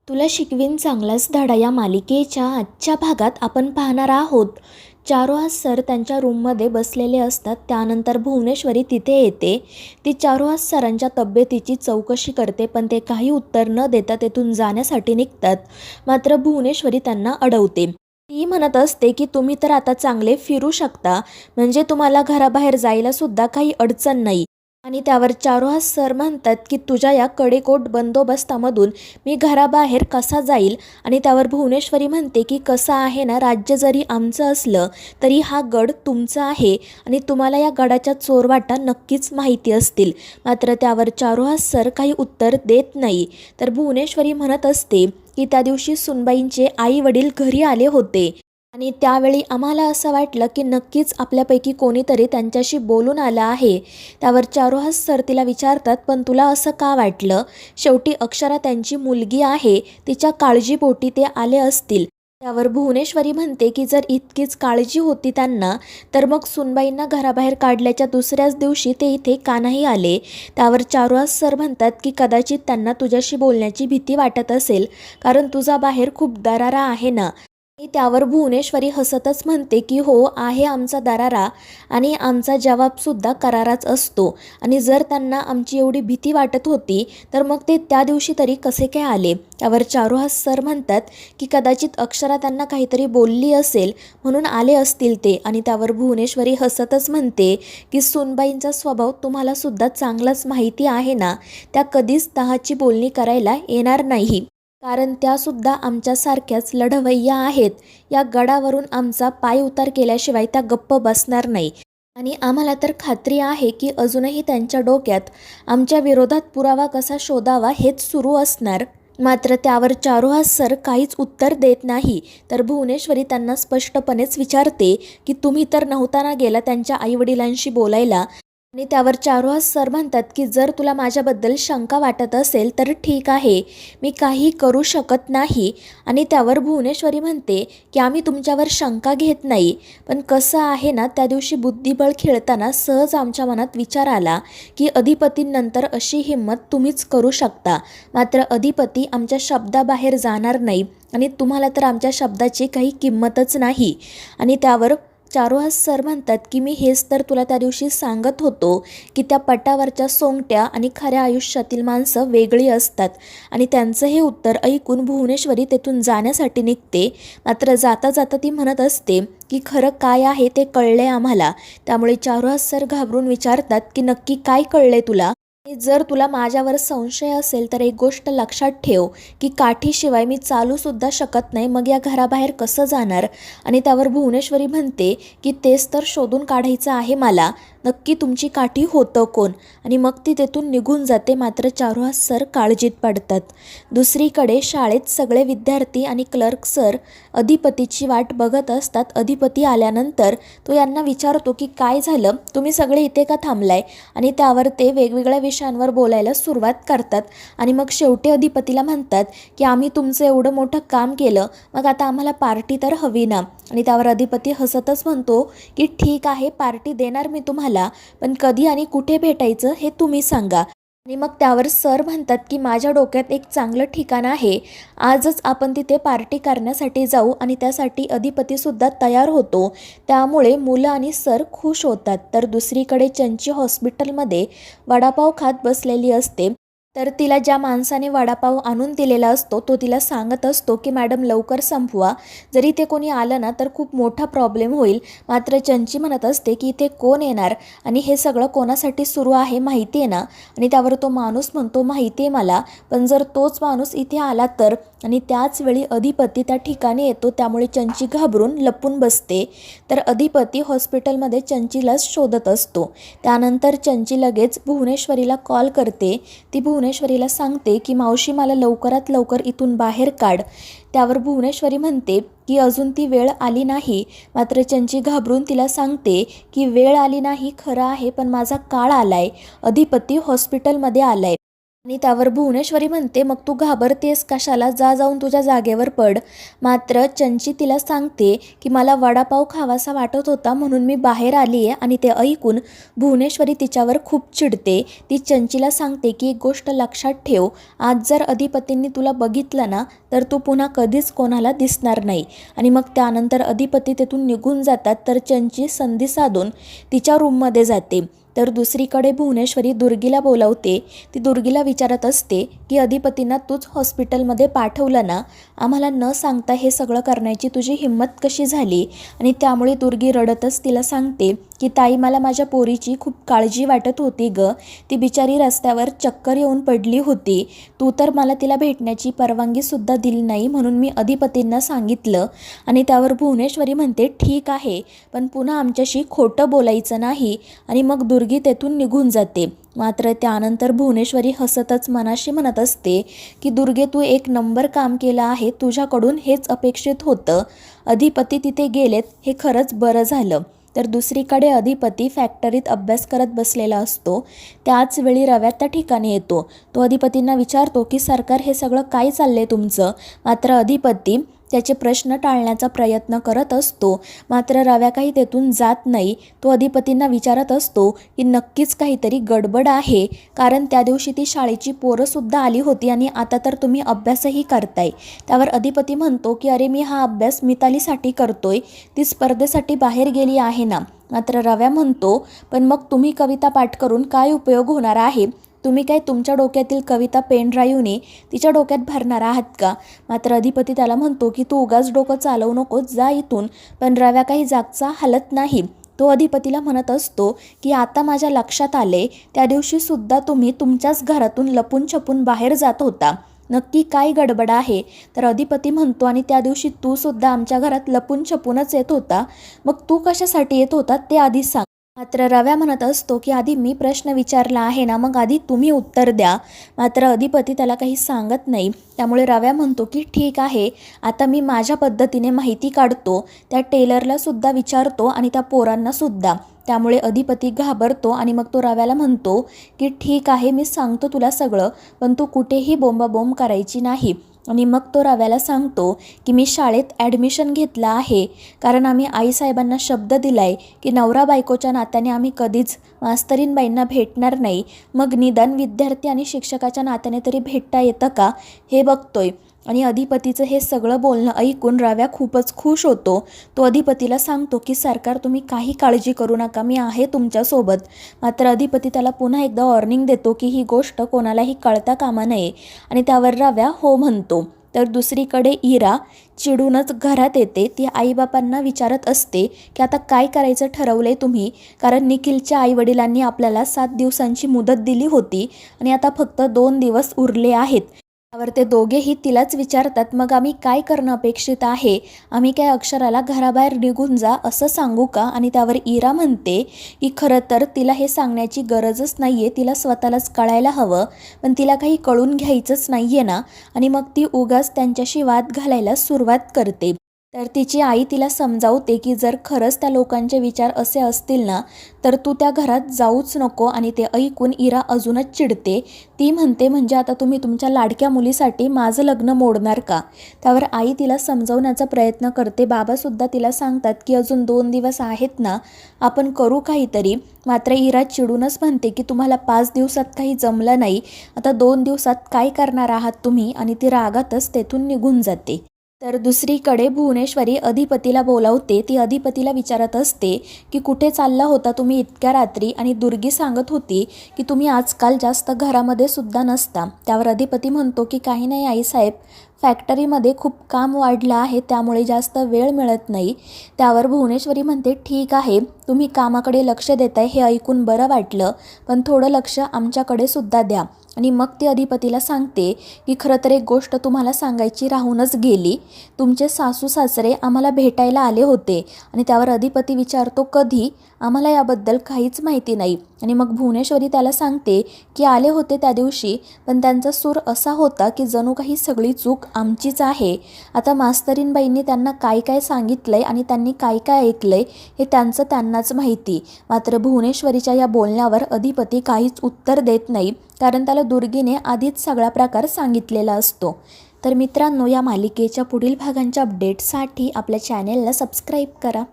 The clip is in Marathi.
तुला शिकवीन चांगलाच धडा या मालिकेच्या आजच्या भागात आपण पाहणार आहोत. चारुहास सर त्यांच्या रूममध्ये बसलेले असतात. त्यानंतर भुवनेश्वरी तिथे येते. ती चारुहास सरांच्या तब्येतीची चौकशी करते, पण ते काही उत्तर न देता तेथून जाण्यासाठी निघतात. मात्र भुवनेश्वरी त्यांना अडवते. ती म्हणत असते की तुम्ही तर आता चांगले फिरू शकता, म्हणजे तुम्हाला घराबाहेर जायला सुद्धा काही अडचण नाही. आणि त्यावर चारुहास सर म्हणतात की तुझ्या या कडेकोट बंदोबस्तामधून मी घराबाहेर कसा जाईल. आणि त्यावर भुवनेश्वरी म्हणते की कसं आहे ना, राज्य जरी आमचं असलं तरी हा गड तुमचा आहे आणि तुम्हाला या गडाच्या चोरवाटा नक्कीच माहिती असतील. मात्र त्यावर चारुहास सर काही उत्तर देत नाही. तर भुवनेश्वरी म्हणत असते की त्या दिवशी सुनबाईंचे आई वडील घरी आले होते आणि त्यावेळी आम्हाला असं वाटलं की नक्कीच आपल्यापैकी कोणीतरी त्यांच्याशी बोलून आलं आहे. त्यावर चारुहास सर तिला विचारतात, पण तुला असं का वाटलं? शेवटी अक्षरा त्यांची मुलगी आहे, तिच्या काळजीपोटी ते आले असतील. त्यावर भुवनेश्वरी म्हणते की जर इतकीच काळजी होती त्यांना, तर मग सुनबाईंना घराबाहेर काढल्याच्या दुसऱ्याच दिवशी ते इथे का नाही आले? त्यावर चारुहास सर म्हणतात की कदाचित त्यांना तुझ्याशी बोलण्याची भीती वाटत असेल, कारण तुझा बाहेर खूप दरारा आहे ना. आणि त्यावर भुवनेश्वरी हसतच म्हणते की हो आहे आमचा दरारा, आणि आमचा जवाबसुद्धा कराराच असतो. आणि जर त्यांना आमची एवढी भीती वाटत होती तर मग ते त्या दिवशी तरी कसे काय आले? त्यावर चारुहास सर म्हणतात की कदाचित अक्षरा त्यांना काहीतरी बोलली असेल म्हणून आले असतील ते. आणि त्यावर भुवनेश्वरी हसतच म्हणते की सुनबाईंचा स्वभाव तुम्हाला सुद्धा चांगलाच माहिती आहे ना, त्या कधीच तहाची बोलणी करायला येणार नाही, कारण त्यासुद्धा आमच्यासारख्याच लढवय्या आहेत. या गडावरून आमचा पाय उतार केल्याशिवाय त्या गप्प बसणार नाही. आणि आम्हाला तर खात्री आहे की अजूनही त्यांच्या डोक्यात आमच्या विरोधात पुरावा कसा शोधावा हेच सुरू असणार. मात्र त्यावर चारुहास सर काहीच उत्तर देत नाही. तर भुवनेश्वरी त्यांना स्पष्टपणेच विचारते की तुम्ही तर नव्हता ना गेला त्यांच्या आईवडिलांशी बोलायला? आणि त्यावर चारुहास सर म्हणतात की जर तुला माझ्याबद्दल शंका वाटत असेल तर ठीक आहे, मी काही करू शकत नाही. आणि त्यावर भुवनेश्वरी म्हणते की आम्ही तुमच्यावर शंका घेत नाही, पण कसं आहे ना, त्या दिवशी बुद्धिबळ खेळताना सहज आमच्या मनात विचार आला की अधिपतींनंतर अशी हिंमत तुम्हीच करू शकता. मात्र अधिपती आमच्या शब्दाबाहेर जाणार नाही आणि तुम्हाला तर आमच्या शब्दाची काही किंमतच नाही. आणि त्यावर चारुहास सर म्हणतात की मी हेच तर तुला त्या दिवशी सांगत होतो की त्या पटावरच्या सोंगट्या आणि खऱ्या आयुष्यातील माणसं वेगळी असतात. आणि त्यांचं हे उत्तर ऐकून भुवनेश्वरी तेथून जाण्यासाठी निघते. मात्र जाता जाता ती म्हणत असते की खरं काय आहे ते कळलंय आम्हाला. त्यामुळे चारुहास सर घाबरून विचारतात की नक्की काय कळलंय तुला? आणि जर तुला माझ्यावर संशय असेल तर एक गोष्ट लक्षात ठेव की काठीशिवाय मी चालूसुद्धा शकत नाही, मग या घराबाहेर कसं जाणार? आणि त्यावर भुवनेश्वरी म्हणते की तेच तर शोधून काढायचं आहे मला, नक्की तुमची काठी होतं कोण? आणि मग ती तेथून निघून जाते. मात्र चारुहास सर काळजीत पडतात. दुसरीकडे शाळेत सगळे विद्यार्थी आणि क्लर्क सर अधिपतीची वाट बघत असतात. अधिपती आल्यानंतर तो यांना विचारतो की काय झालं, तुम्ही सगळे इथे का थांबलाय? आणि त्यावर ते वेगवेगळ्या विषयांवर बोलायला सुरुवात करतात. आणि मग शेवटी अधिपतीला म्हणतात की आम्ही तुमचं एवढं मोठं काम केलं, मग आता आम्हाला पार्टी तर हवी ना. आणि त्यावर अधिपती हसतच म्हणतो की ठीक आहे, पार्टी देणार मी तुम्हाला, पण कधी आणि कुठे भेटायचं हे तुम्ही सांगा. आणि मग त्यावर सर म्हणतात की माझ्या डोक्यात एक चांगलं ठिकाण आहे, आजच आपण तिथे पार्टी करण्यासाठी जाऊ. आणि त्यासाठी अधिपतीसुद्धा तयार होतो. त्यामुळे मुलं आणि सर खुश होतात. तर दुसरीकडे चंची हॉस्पिटलमध्ये वडापाव खात बसलेली असते. तर तिला ज्या माणसाने वडापाव आणून दिलेला असतो तो तिला सांगत असतो की मॅडम लवकर संपवा, जरी ते कोणी आलं ना तर खूप मोठा प्रॉब्लेम होईल. मात्र चंची म्हणत असते की इथे कोण येणार आणि हे सगळं कोणासाठी सुरू आहे माहिती आहे ना. आणि त्यावर तो माणूस म्हणतो माहिती आहे मला, पण जर तोच माणूस इथे आला तर? आणि त्याच वेळी अधिपती त्या ठिकाणी येतो. त्यामुळे चंची घाबरून लपून बसते. तर अधिपती हॉस्पिटलमध्ये चंचीला शोधत असतो. त्यानंतर चंची लगेच भुवनेश्वरीला कॉल करते. ती भुवनेश्वरीला सांगते की मावशी मला लवकरात लवकर इथून बाहेर काढ. त्यावर भुवनेश्वरी म्हणते की अजून ती वेळ आली नाही. मात्र चंची घाबरून तिला सांगते की वेळ आली नाही खरं आहे, पण माझा काळ आलाय, अधिपती हॉस्पिटलमध्ये आलाय. आणि त्यावर भुवनेश्वरी म्हणते, मग तू घाबरतेस कशाला, जा जाऊन तुझ्या जागेवर पड. मात्र चंची तिला सांगते की मला वडापाव खावासा वाटत होता म्हणून मी बाहेर आली आहे. आणि ते ऐकून भुवनेश्वरी तिच्यावर खूप चिडते. ती चंचीला सांगते की एक गोष्ट लक्षात ठेव, आज जर अधिपतींनी तुला बघितलं ना तर तू पुन्हा कधीच कोणाला दिसणार नाही. आणि मग त्यानंतर अधिपती तेथून निघून जातात. तर चंची संधी साधून तिच्या रूममध्ये जाते. तर दुसरीकडे भुवनेश्वरी दुर्गीला बोलावते. ती दुर्गीला विचारत असते की अधिपतींना तूच हॉस्पिटलमध्ये पाठवलं ना, आम्हाला न सांगता हे सगळं करण्याची तुझी हिंमत कशी झाली. आणि त्यामुळे दुर्गी रडतच तिला सांगते की ताई, मला माझ्या पोरीची खूप काळजी वाटत होती ग. ती बिचारी रस्त्यावर चक्कर येऊन पडली होती. तू तर मला तिला भेटण्याची परवानगीसुद्धा दिली नाही म्हणून मी अधिपतींना सांगितलं. आणि त्यावर भुवनेश्वरी म्हणते, ठीक आहे, पण पुन्हा आमच्याशी खोटं बोलायचं नाही. आणि मग दुर्गी तेथून निघून जाते. मात्र त्यानंतर भुवनेश्वरी हसतच मनाशी म्हणत असते की दुर्गे, तू एक नंबर काम केलं आहे, तुझ्याकडून हेच अपेक्षित होतं. अधिपती तिथे गेलेत हे खरंच बरं झालं. तर दुसरीकडे अधिपती फॅक्टरीत अभ्यास करत बसलेला असतो. त्याच वेळी रव्या त्या ठिकाणी येतो. तो अधिपतींना विचारतो की सरकार, हे सगळं काय चाललंय तुमचं. मात्र अधिपती त्याचे प्रश्न टाळण्याचा प्रयत्न करत असतो. मात्र रव्या काही तेथून जात नाही. तो अधिपतींना विचारत असतो की नक्कीच काहीतरी गडबड आहे, कारण त्या दिवशी ती शाळेची पोरंसुद्धा आली होती आणि आता तर तुम्ही अभ्यासही करताय. त्यावर अधिपती म्हणतो की अरे, मी हा अभ्यास मितालीसाठी करतोय, ती स्पर्धेसाठी बाहेर गेली आहे ना. मात्र रव्या म्हणतो, पण मग तुम्ही कविता पाठ करून काय उपयोग होणार आहे. तुम्ही काय तुमच्या डोक्यातील कविता पेन ड्राईव्हने तिच्या डोक्यात भरणार आहात का. मात्र अधिपती त्याला म्हणतो की तू उगाच डोकं चालवू नकोस, जा इथून. पण रव्या काही जागचा हलत नाही. तो अधिपतीला म्हणत असतो की आता माझ्या लक्षात आले, त्या दिवशीसुद्धा तुम्ही तुमच्याच घरातून लपून छपून बाहेर जात होता. नक्की काय गडबड आहे. तर अधिपती म्हणतो, आणि त्या दिवशी तू सुद्धा आमच्या घरात लपून छपूनच येत होता. मग तू कशासाठी येत होता ते आधी सांग. मात्र रव्या म्हणत असतो की आधी मी प्रश्न विचारला आहे ना, मग आधी तुम्ही उत्तर द्या. मात्र अधिपती त्याला काही सांगत नाही. त्यामुळे रव्या म्हणतो की ठीक आहे, आता मी माझ्या पद्धतीने माहिती काढतो. त्या टेलरला सुद्धा विचारतो आणि त्या पोरांना सुद्धा. त्यामुळे अधिपती घाबरतो आणि मग तो रव्याला म्हणतो की ठीक आहे, मी सांगतो तुला सगळं, पण तू कुठेही बोंबाबोंब करायची नाही. आणि मग तो रव्याला सांगतो की मी शाळेत ॲडमिशन घेतलं आहे, कारण आम्ही आईसाहेबांना शब्द दिलाय की नवरा बायकोच्या नात्याने आम्ही कधीच मास्तरीणबाईंना भेटणार नाही. मग निदान विद्यार्थी आणि शिक्षकाच्या नात्याने तरी भेटता येतं का, हे बघतोय. आणि अधिपतीचं हे सगळं बोलणं ऐकून रव्या खूपच खुश होतो. तो अधिपतीला सांगतो की सरकार, तुम्ही काही काळजी करू नका, मी आहे तुमच्यासोबत. मात्र अधिपती त्याला पुन्हा एकदा वॉर्निंग देतो की ही गोष्ट कोणालाही कळता कामा नये. आणि त्यावर रव्या हो म्हणतो. तर दुसरीकडे इरा चिडूनच घरात येते. ती आईबापांना विचारत असते की आता काय करायचं ठरवलं आहे तुम्ही, कारण निखिलच्या आईवडिलांनी आपल्याला 7 दिवसांची मुदत दिली होती आणि आता फक्त 2 दिवस उरले आहेत. त्यावर ते दोघेही तिलाच विचारतात, मग आम्ही काय करणं अपेक्षित आहे. आम्ही काय अक्षराला घराबाहेर निघून जा असं सांगू का. आणि त्यावर इरा म्हणते की खरं तर तिला हे सांगण्याची गरजच नाही आहे, तिला स्वतःलाच कळायला हवं, पण तिला काही कळून घ्यायचंच नाही आहे ना. आणि मग ती उगाच त्यांच्याशी वाद घालायला सुरुवात करते. तर तिची आई तिला समजावते की जर खरंच त्या लोकांचे विचार असे असतील ना, तर तू त्या घरात जाऊच नको. आणि ते ऐकून इरा अजूनच चिडते. ती म्हणते, म्हणजे आता तुम्ही तुमच्या लाडक्या मुलीसाठी माझं लग्न मोडणार का. त्यावर आई तिला समजवण्याचा प्रयत्न करते. बाबासुद्धा तिला सांगतात की अजून 2 दिवस आहेत ना, आपण करू काहीतरी. मात्र इरा चिडूनच म्हणते की तुम्हाला 5 दिवसात काही जमलं नाही, आता 2 दिवसात काय करणार आहात तुम्ही. आणि ती रागातच तेथून निघून जाते. तर दुसरीकडे भुवनेश्वरी अधिपतीला बोलावते. ती अधिपतीला विचारत असते की कुठे चालला होता तुम्ही इतक्या रात्री. आणि दुर्गी सांगत होती की तुम्ही आजकाल जास्त घरामध्ये सुद्धा नसता. त्यावर अधिपती म्हणतो की काही नाही आईसाहेब, फॅक्टरीमध्ये खूप काम वाढलं आहे, त्यामुळे जास्त वेळ मिळत नाही. त्यावर भुवनेश्वरी म्हणते, ठीक आहे, तुम्ही कामाकडे लक्ष देताय हे ऐकून बरं वाटलं, पण थोडं लक्ष आमच्याकडे सुद्धा द्या. आणि मग ती अधिपतीला सांगते की खरं तर एक गोष्ट तुम्हाला सांगायची राहूनच गेली. तुमचे सासू सासरे आम्हाला भेटायला आले होते. आणि त्यावर अधिपती विचारतो, कधी. आम्हाला याबद्दल काहीच माहिती नाही. आणि मग भुवनेश्वरी त्याला सांगते की आले होते त्या दिवशी, पण त्यांचा सूर असा होता की जणू काही सगळी चूक चूक आमचीच आहे. आता मास्तरीणबाईंनी त्यांना काय काय सांगितलंय आणि त्यांनी काय काय ऐकलंय हे त्यांचं त्यांनाच माहिती. मात्र भुवनेश्वरीच्या या बोलण्यावर अधिपती काहीच उत्तर देत नाही, कारण त्याला दुर्गीने आधीच सगळा प्रकार सांगितलेला असतो. तर मित्रांनो, या मालिकेच्या पुढील भागांच्या अपडेटसाठी आपल्या चॅनेलला सबस्क्राईब करा.